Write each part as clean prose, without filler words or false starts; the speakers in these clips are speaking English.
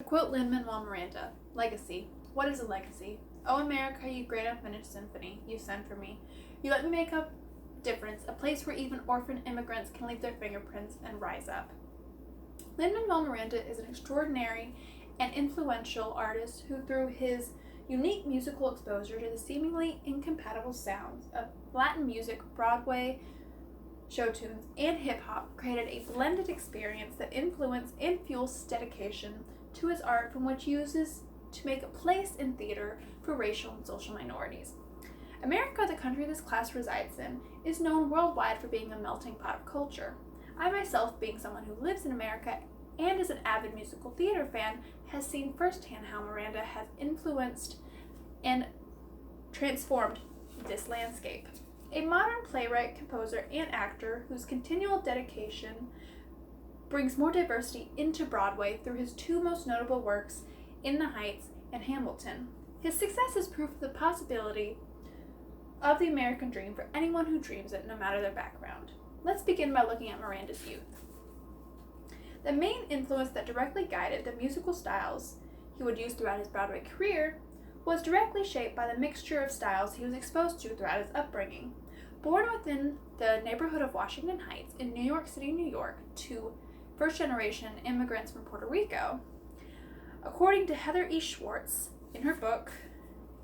quote Lin Manuel Miranda, "Legacy. What is a legacy? Oh, America, you great unfinished symphony you send for me. You let me make a difference, a place where even orphan immigrants can leave their fingerprints and rise up." Lin Manuel Miranda is an extraordinary and influential artist who, through his unique musical exposure to the seemingly incompatible sounds of Latin music, Broadway show tunes, and hip-hop, created a blended experience that influenced and fuels his dedication to his art, from which he uses to make a place in theater for racial and social minorities. America, the country this class resides in, is known worldwide for being a melting pot of culture. I myself, being someone who lives in America and is an avid musical theater fan, has seen firsthand how Miranda has influenced and transformed this landscape. A modern playwright, composer, and actor whose continual dedication brings more diversity into Broadway through his two most notable works, In the Heights and Hamilton. His success is proof of the possibility of the American dream for anyone who dreams it, no matter their background. Let's begin by looking at Miranda's youth. The main influence that directly guided the musical styles he would use throughout his Broadway career was directly shaped by the mixture of styles he was exposed to throughout his upbringing. Born within the neighborhood of Washington Heights in New York City, New York, to first-generation immigrants from Puerto Rico, according to Heather E. Schwartz in her book,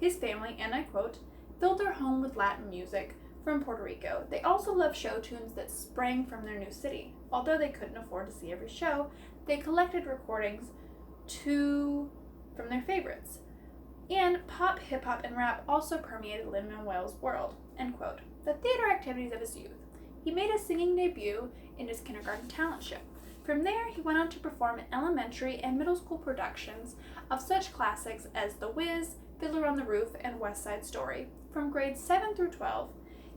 his family, and I quote, "filled their home with Latin music from Puerto Rico. They also loved show tunes that sprang from their new city. Although they couldn't afford to see every show, they collected recordings from their favorites. And pop, hip-hop, and rap also permeated Lin Manuel's world," end quote. The theater activities of his youth. He made his singing debut in his kindergarten talent show. From there, he went on to perform in elementary and middle school productions of such classics as The Wiz, Fiddler on the Roof, and West Side Story. From grades 7 through 12,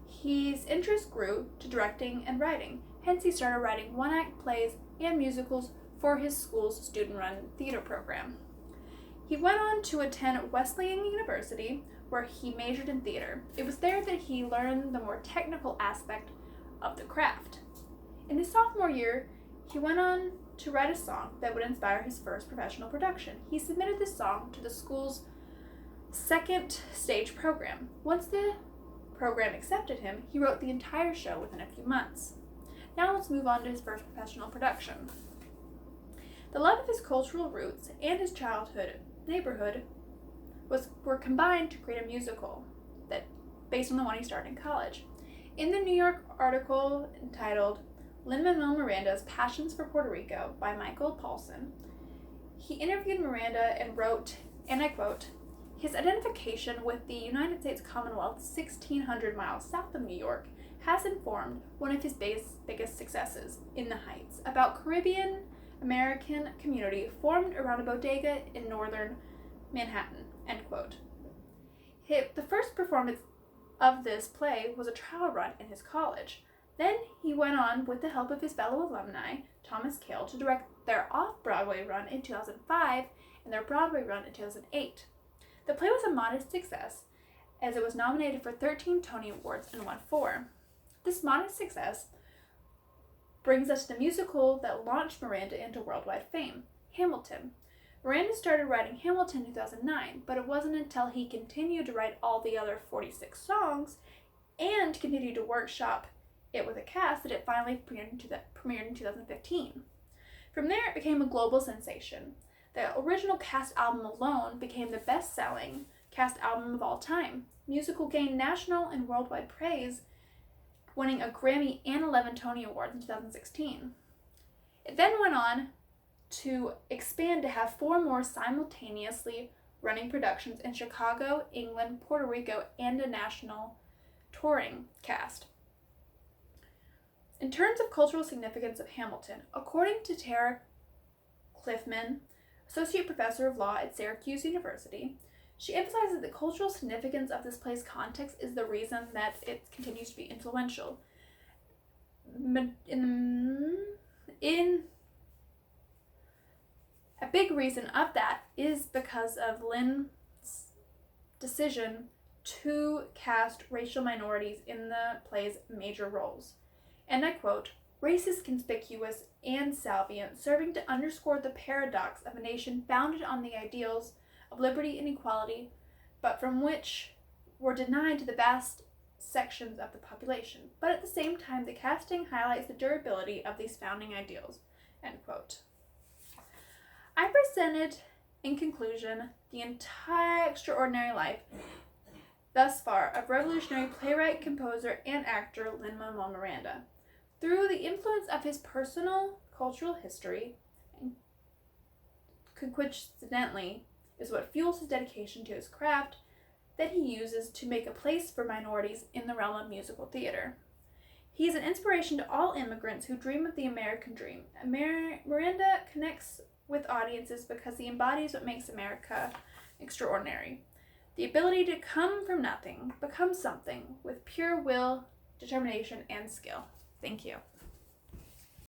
his interest grew to directing and writing. Hence, he started writing one-act plays and musicals for his school's student-run theater program. He went on to attend Wesleyan University, where he majored in theater. It was there that he learned the more technical aspect of the craft. In his sophomore year, he went on to write a song that would inspire his first professional production. He submitted this song to the school's second stage program. Once the program accepted him, he wrote the entire show within a few months. Now let's move on to his first professional production. The love of his cultural roots and his childhood neighborhood were combined to create a musical that based on the one he started in college. In the New York article entitled Lin Manuel Miranda's Passions for Puerto Rico by Michael Paulson, he interviewed Miranda and wrote, and I quote, "His identification with the United States Commonwealth 1,600 miles south of New York has informed one of his biggest successes, In the Heights, about Caribbean American community formed around a bodega in northern Manhattan," end quote. The first performance of this play was a trial run in his college. Then he went on, with the help of his fellow alumni, Thomas Cale, to direct their off-Broadway run in 2005 and their Broadway run in 2008. The play was a modest success, as it was nominated for 13 Tony Awards and won 4. This modest success brings us to the musical that launched Miranda into worldwide fame, Hamilton. Miranda started writing Hamilton in 2009, but it wasn't until he continued to write all the other 46 songs and continued to workshop it with a cast that it finally premiered in 2015. From there, it became a global sensation. The original cast album alone became the best-selling cast album of all time. The musical gained national and worldwide praise, winning a Grammy and 11 Tony Awards in 2016. It then went on to expand to have 4 more simultaneously running productions in Chicago, England, Puerto Rico, and a national touring cast. In terms of cultural significance of Hamilton, according to Tara Cliffman, Associate Professor of Law at Syracuse University, she emphasizes the cultural significance of this play's context is the reason that it continues to be influential. A big reason of that is because of Lin's decision to cast racial minorities in the play's major roles. And I quote, Race is conspicuous and salient, serving to underscore the paradox of a nation founded on the ideals of liberty and equality, but from which were denied to the vast sections of the population. But at the same time, the casting highlights the durability of these founding ideals. End quote. I presented, in conclusion, the entire extraordinary life thus far of revolutionary playwright, composer, and actor Lin Manuel Miranda. Through the influence of his personal cultural history, and coincidentally is what fuels his dedication to his craft, that he uses to make a place for minorities in the realm of musical theater. He is an inspiration to all immigrants who dream of the American dream. Miranda connects with audiences because he embodies what makes America extraordinary. The ability to come from nothing, become something, with pure will, determination, and skill. Thank you.